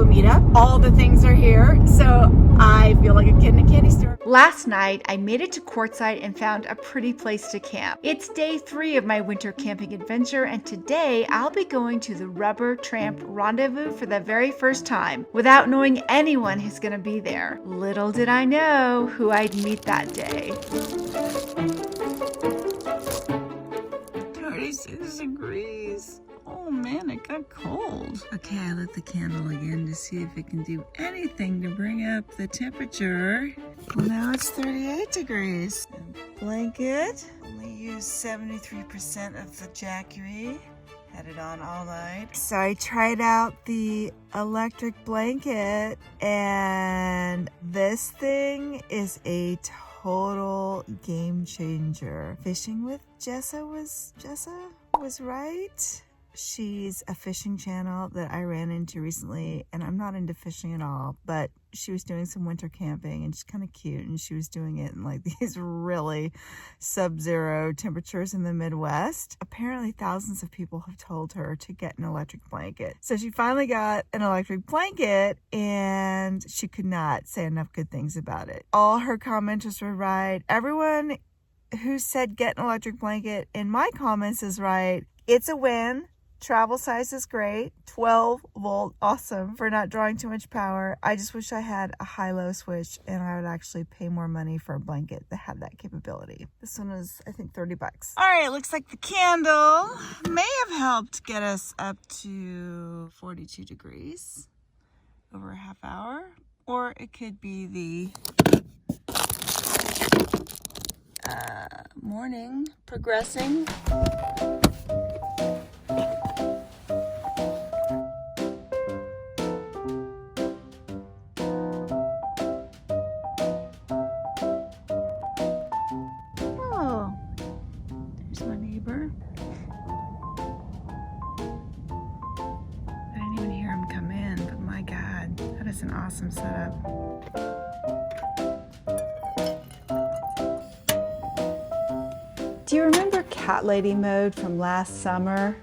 a meetup. All the things are here, so I feel like a kid in a candy store. Last night, I made it to Quartzsite and found a pretty place to camp. It's day 3 of my winter camping adventure, and today I'll be going to the Rubber Tramp Rendezvous for the very first time, without knowing anyone who's gonna be there. Little did I know who I'd meet that day. 36 degrees. Oh man, it got cold. Okay, I lit the candle again to see if it can do anything to bring up the temperature. Well, now it's 38 degrees. Blanket. Only used 73% of the Jackery. Had it on all night. So I tried out the electric blanket, and this thing is a total game changer. Fishing with Jessa was right. She's a fishing channel that I ran into recently, and I'm not into fishing at all, but she was doing some winter camping and she's kind of cute, and she was doing it in like these really sub-zero temperatures in the Midwest. Apparently thousands of people have told her to get an electric blanket. So she finally got an electric blanket, and she could not say enough good things about it. All her commenters were right. Everyone who said get an electric blanket in my comments is right. It's a win. Travel size is great. 12 volt, awesome for not drawing too much power. I just wish I had a high-low switch, and I would actually pay more money for a blanket that had that capability. This one was, I think, 30 bucks. All right, it looks like the candle may have helped get us up to 42 degrees over a half hour, or it could be the morning progressing. An awesome setup. Do you remember Cat Lady mode from last summer?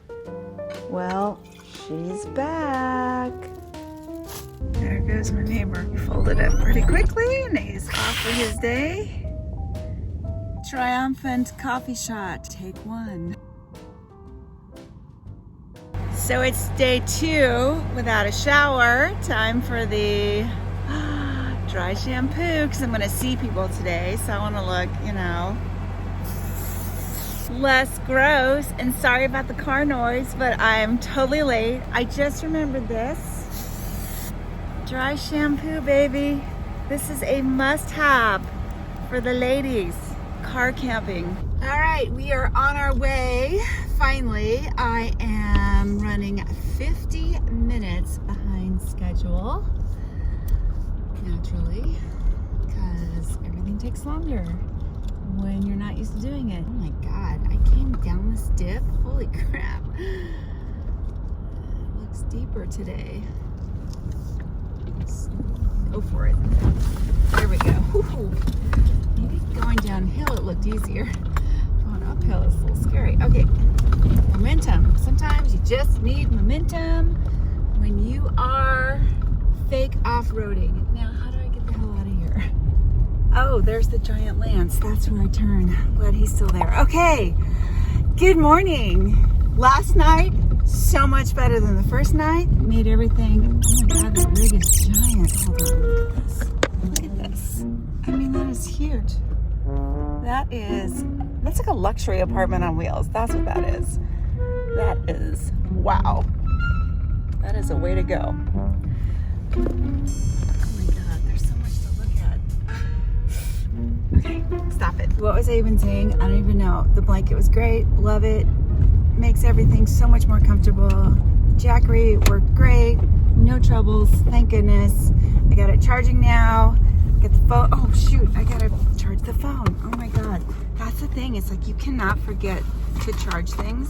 Well, she's back. There goes my neighbor. He folded it pretty quickly and he's off for his day. Triumphant coffee shot, take 1. So it's day 2 without a shower. Time for the dry shampoo, because I'm going to see people today. So I want to look, you know, less gross. And sorry about the car noise, but I'm totally late. I just remembered this. Dry shampoo, baby. This is a must-have for the ladies. Car camping. All right, we are on our way. Finally, I am running 50 minutes behind schedule. Naturally, because everything takes longer when you're not used to doing it. Oh my God, I came down this dip. Holy crap. It looks deeper today. Let's go for it. There we go. Woo-hoo. Maybe going downhill it looked easier. Going uphill is a little scary. Okay, momentum. Sometimes you just need momentum when you are fake off-roading. Now, how do I get the hell out of here? Oh, there's the giant lance. That's where I turn. I'm glad he's still there. Okay, good morning. Last night, so much better than the first night. Made everything, oh my God, the rig is giant. Hold on, look at this. Look at this. I mean, that is huge. That's like a luxury apartment on wheels. That's what that is. That is, wow. That is a way to go. Oh my God, there's so much to look at. Okay, stop it. What was I even saying? I don't even know. The blanket was great, love it. Makes everything so much more comfortable. Jackery worked great, no troubles, thank goodness. I got it charging now. Get the phone. Oh shoot, I gotta charge the phone. Oh my God, that's the thing. It's like you cannot forget to charge things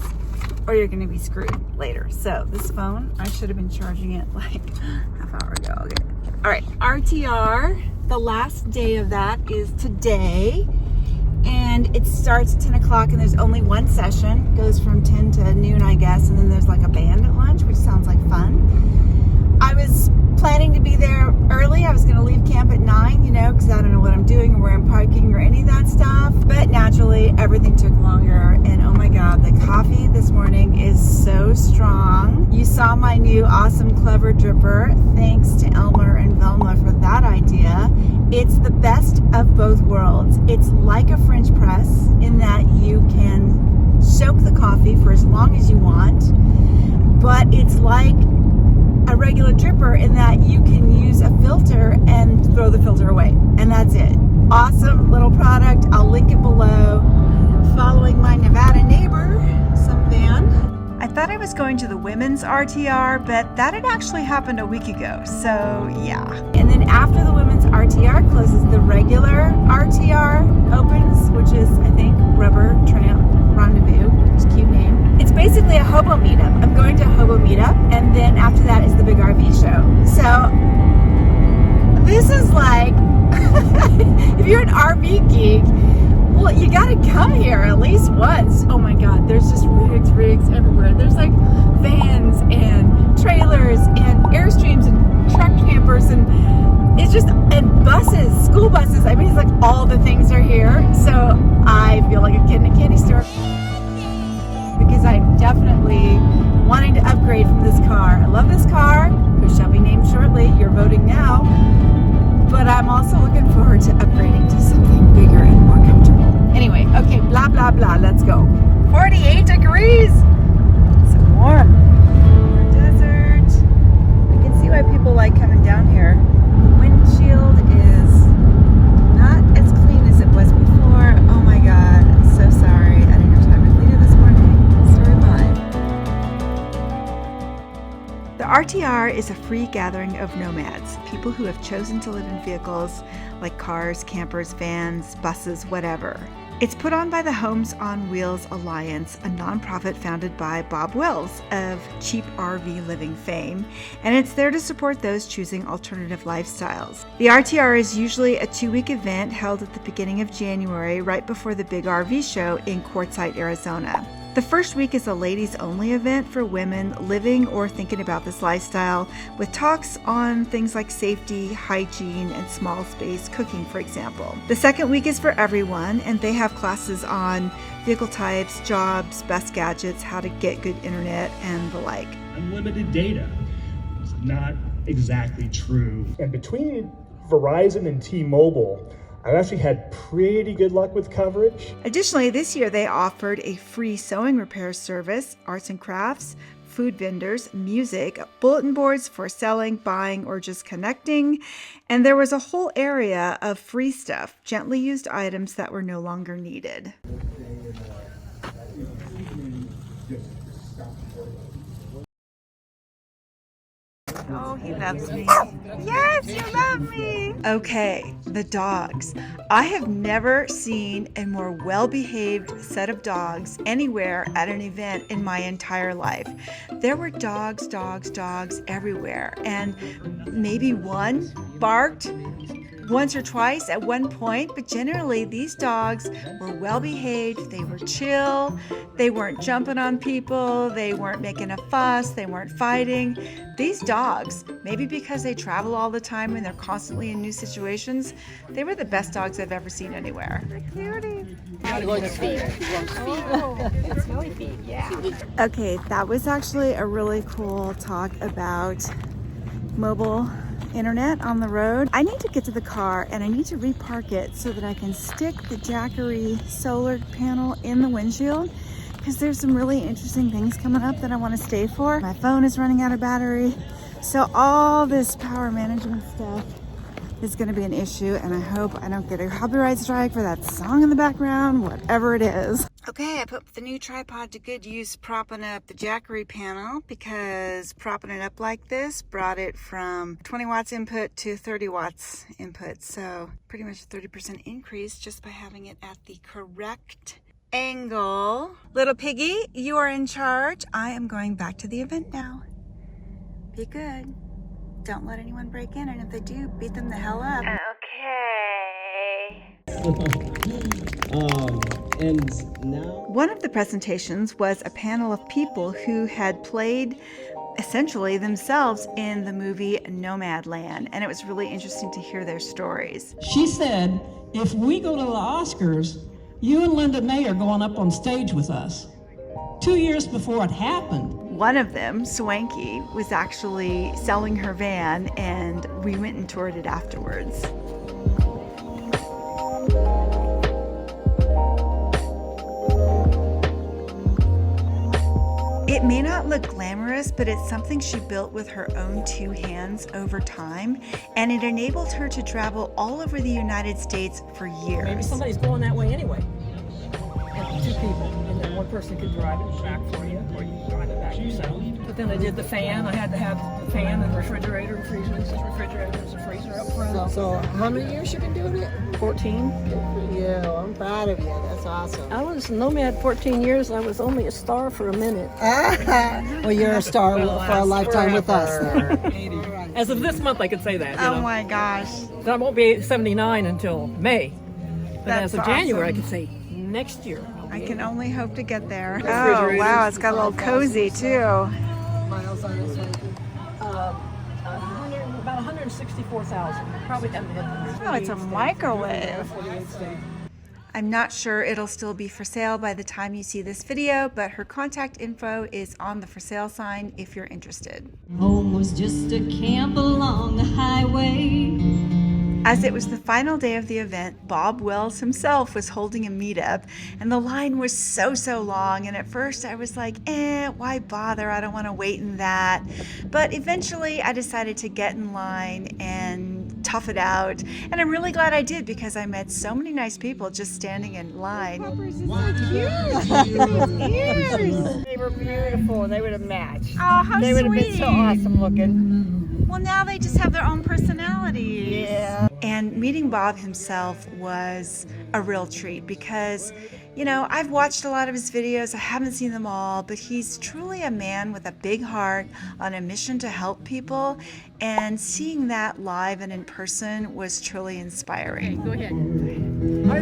or you're gonna be screwed later. So this phone, I should have been charging it like half hour ago. Okay. All right, RTR, the last day of that is today. And it starts at 10 o'clock and there's only one session. It goes from 10 to noon, I guess. And then there's like a band at lunch, which sounds like fun. I was planning to be there early. I was going to leave camp at 9, you know, because I don't know what I'm doing or where I'm parking or any of that stuff. But naturally, everything took longer. And oh my God, the coffee this morning is so strong. You saw my new awesome clever dripper. Thanks to Elmer and Velma for that idea. It's the best of both worlds. It's like a French press in that you can soak the coffee for as long as you want, but it's like a regular dripper in that you can use a filter and throw the filter away, and that's it. Awesome little product. I'll link it below. Following my Nevada neighbor, some van. I thought I was going to the women's RTR, but that had actually happened a week ago, so yeah. And then after the women's RTR closes, the regular RTR opens, which is, I think, Rubber Tramp Rendezvous. It's a cute name. It's basically a hobo meetup. I'm going to a hobo meetup, and then after that is the big RV show. So this is like, if you're an RV geek, well, you gotta come here at least once. Oh my God, there's just rigs everywhere. There's like vans and trailers and Airstreams and truck campers, and it's just, and buses, school buses. I mean, it's like all the things are here. So I feel like a kid in a candy store because I'm definitely wanting to upgrade from this car. I love this car, who shall be named shortly. You're voting now. But I'm also looking forward to upgrading to something bigger and more comfortable. Anyway, okay, blah, blah, blah, let's go. 48 degrees. It's warm. More desert. I can see why people like coming down here. The windshield is not as clean as it was before. Oh my God, I'm so sorry. I didn't have time to clean it this morning. Story of mine. The RTR is a free gathering of nomads, people who have chosen to live in vehicles like cars, campers, vans, buses, whatever. It's put on by the Homes on Wheels Alliance, a nonprofit founded by Bob Wells of cheap RV living fame, and it's there to support those choosing alternative lifestyles. The RTR is usually a 2-week event held at the beginning of January, right before the big RV show in Quartzsite, Arizona. The first week is a ladies-only event for women living or thinking about this lifestyle, with talks on things like safety, hygiene, and small space cooking, for example. The second week is for everyone, and they have classes on vehicle types, jobs, best gadgets, how to get good internet, and the like. Unlimited data. It's not exactly true. And between Verizon and T-Mobile, I've actually had pretty good luck with coverage. Additionally, this year they offered a free sewing repair service, arts and crafts, food vendors, music, bulletin boards for selling, buying, or just connecting. And there was a whole area of free stuff, gently used items that were no longer needed. Oh, he loves me. Yes, you love me. Okay, the dogs. I have never seen a more well-behaved set of dogs anywhere at an event in my entire life. There were dogs everywhere, and maybe one barked once or twice at one point, but generally these dogs were well behaved, they were chill, they weren't jumping on people, they weren't making a fuss, they weren't fighting. These dogs, maybe because they travel all the time and they're constantly in new situations, they were the best dogs I've ever seen anywhere. They're cutie. Okay, that was actually a really cool talk about mobile internet on the road. I need to get to the car and I need to repark it so that I can stick the Jackery solar panel in the windshield, because there's some really interesting things coming up that I want to stay for. My phone is running out of battery, so all this power management stuff is going to be an issue, and I hope I don't get a copyright strike for that song in the background, whatever it is. Okay, I put the new tripod to good use propping up the Jackery panel, because propping it up like this brought it from 20 watts input to 30 watts input. So pretty much a 30% increase just by having it at the correct angle. Little piggy, you are in charge. I am going back to the event now. Be good. Don't let anyone break in, and if they do, beat them the hell up. Okay. And now, one of the presentations was a panel of people who had played essentially themselves in the movie Nomadland, and it was really interesting to hear their stories. She said, if we go to the Oscars, you and Linda May are going up on stage with us. 2 years before it happened. One of them, Swanky, was actually selling her van, and we went and toured it afterwards. It may not look glamorous, but it's something she built with her own 2 hands over time, and it enabled her to travel all over the United States for years. Maybe somebody's going that way anyway. And 2 people, and then one person could drive it back for you, or you can drive it back yourself. But then I did the fan. I had to have the fan and refrigerator and freezer. This is refrigerator, there's a freezer up front. So how many years you been doing it? 14. Good for you. I'm proud of you. That's awesome. I was a nomad 14 years. I was only a star for a minute. Well, you're a star for a lifetime with us. Then. As of this month, I could say that. Oh my gosh. I won't be 79 until May. But That's as of January, I awesome. could say next year. I can only hope to get there. Oh Refrigerators. wow, it's got a little cozy too. Miles on this one. About 164,000. Probably haven't hit the Oh, it's a 48 states. microwave. 48 states. I'm not sure it'll still be for sale by the time you see this video, but her contact info is on the for sale sign if you're interested. Home was just a camp along the highway. As it was the final day of the event, Bob Wells himself was holding a meetup, and the line was so long, and at first I was like, why bother? I don't want to wait in that. But eventually I decided to get in line and tough it out, and I'm really glad I did because I met so many nice people just standing in line. They were beautiful. They would have matched. Oh, how They would have been so awesome looking. Well, now they just have their own personalities. Yeah. And meeting Bob himself was a real treat because, you know, I've watched a lot of his videos. I haven't seen them all, but he's truly a man with a big heart on a mission to help people. And seeing that live and in person was truly inspiring. Go ahead.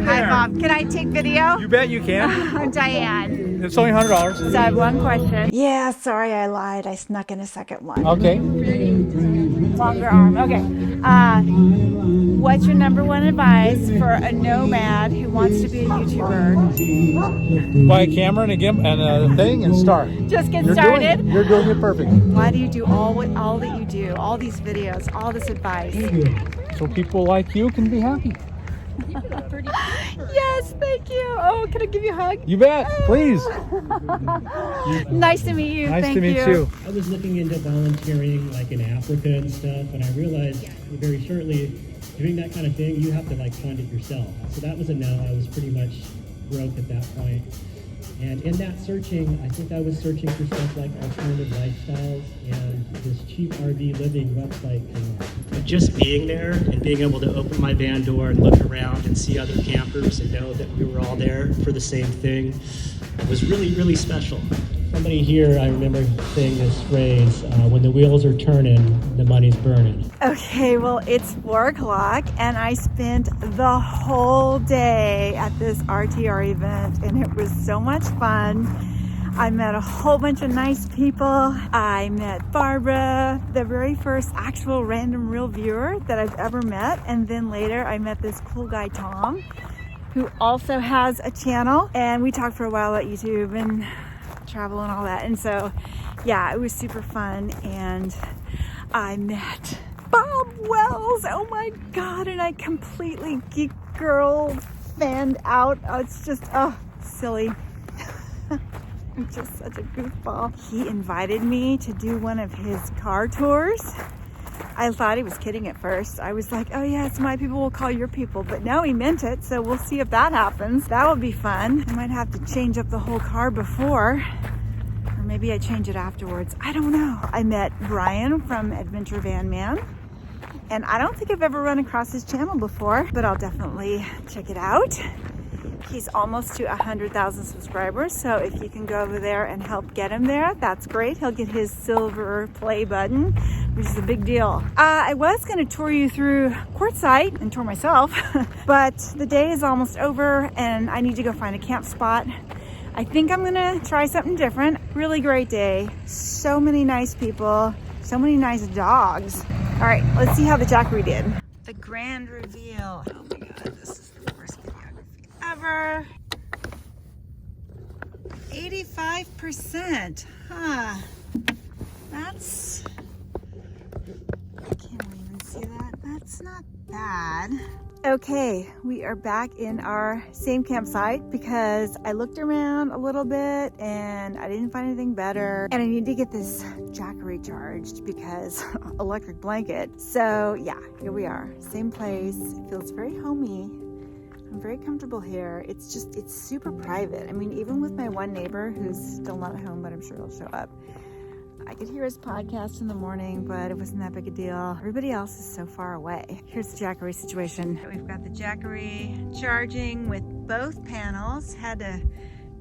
Hi, Bob. Can I take video? You bet you can. I'm Diane. It's only $100. So I have one question. Yeah, sorry, I lied. I snuck in a second one. Okay. Longer arm. Okay. What's your number one advice for a nomad who wants to be a YouTuber? Buy a camera and a thing and start. Just get You're started. You're doing it perfect. Why do you do all that you do? All these videos, all this advice. So people like you can be happy. Yes, thank you. Oh, can I give you a hug? You bet. Please. Nice to meet you. Nice Thank to meet you. I was looking into volunteering like in Africa and stuff, and I realized very shortly doing that kind of thing, you have to like fund it yourself. So that was a no. I was pretty much broke at that point. And in that searching, I think I was searching for stuff like alternative lifestyles, and this cheap RV living website came up. But just being there and being able to open my van door and look around and see other campers and know that we were all there for the same thing was really, really special. Somebody here, I remember saying this phrase, when the wheels are turning, the money's burning. Okay, well, it's 4 o'clock and I spent the whole day at this RTR event and it was so much fun. I met a whole bunch of nice people. I met Barbara, the very first actual random real viewer that I've ever met. And then later I met this cool guy, Tom, who also has a channel. And we talked for a while about YouTube and travel and all that. And so, yeah, it was super fun. And I met Bob Wells. Oh my God. And I completely geek girl fanned out. Oh, it's just, silly. I'm just such a goofball. He invited me to do one of his car tours. I thought he was kidding at first. I was like, oh yeah, it's my people, we'll call your people. But no, he meant it, so we'll see if that happens. That would be fun. I might have to change up the whole car before, or maybe I change it afterwards. I don't know. I met Brian from Adventure Van Man, and I don't think I've ever run across his channel before, but I'll definitely check it out. He's almost to 100,000 subscribers, so if you can go over there and help get him there, that's great. He'll get his silver play button, which is a big deal. I was going to tour you through Quartzsite and tour myself, but the day is almost over and I need to go find a camp spot. I think I'm gonna try something different. Really great day. So many nice people, so many nice dogs. All right, let's see how the Jackery did. The grand reveal. Oh my God, this is the worst videography ever. 85%, huh? That's, I can't even see that. That's not bad. Okay, we are back in our same campsite because I looked around a little bit and I didn't find anything better. And I need to get this Jackery charged because electric blanket. So yeah, here we are, same place. It feels very homey. I'm very comfortable here. It's just, it's super private. I mean, even with my one neighbor who's still not home, but I'm sure he'll show up. I could hear his podcast in the morning, but it wasn't that big a deal. Everybody else is so far away. Here's the Jackery situation. We've got the Jackery charging with both panels. Had to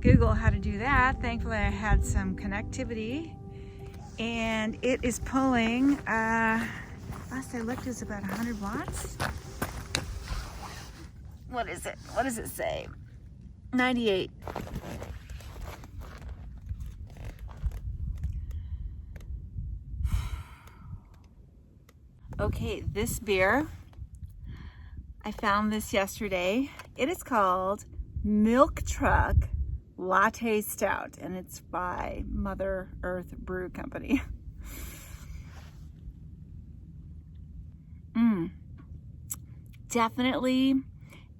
Google how to do that. Thankfully, I had some connectivity. And it is pulling, last I looked, it was about 100 watts. What is it? What does it say? 98. Okay, this beer, I found this yesterday. It is called Milk Truck Latte Stout, and it's by Mother Earth Brew Company. Definitely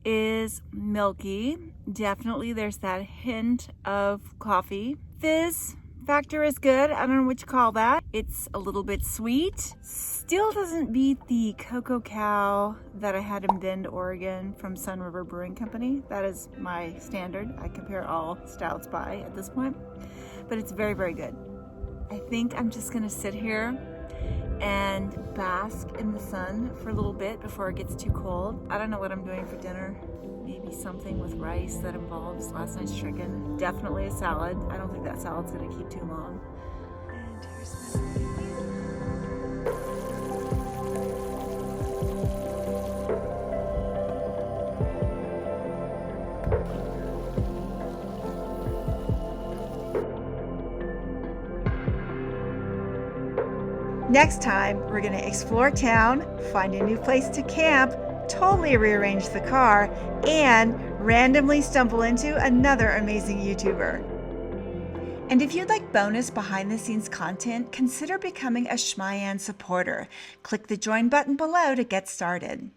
is milky. Definitely there's that hint of coffee. Fizz factor is good. I don't know what you call that. It's a little bit sweet. Still doesn't beat the Cocoa Cow that I had in Bend, Oregon from Sun River Brewing Company. That is my standard. I compare all stouts by at this point, but it's very, very good. I think I'm just gonna sit here and bask in the sun for a little bit before it gets too cold. I don't know what I'm doing for dinner. Maybe something with rice that involves last night's chicken. Definitely a salad. I don't think that salad's gonna keep too long. And here's my view. Next time, we're gonna explore town, find a new place to camp, totally rearrange the car, and randomly stumble into another amazing YouTuber. And if you'd like bonus behind-the-scenes content, consider becoming a Schmian supporter. Click the join button below to get started.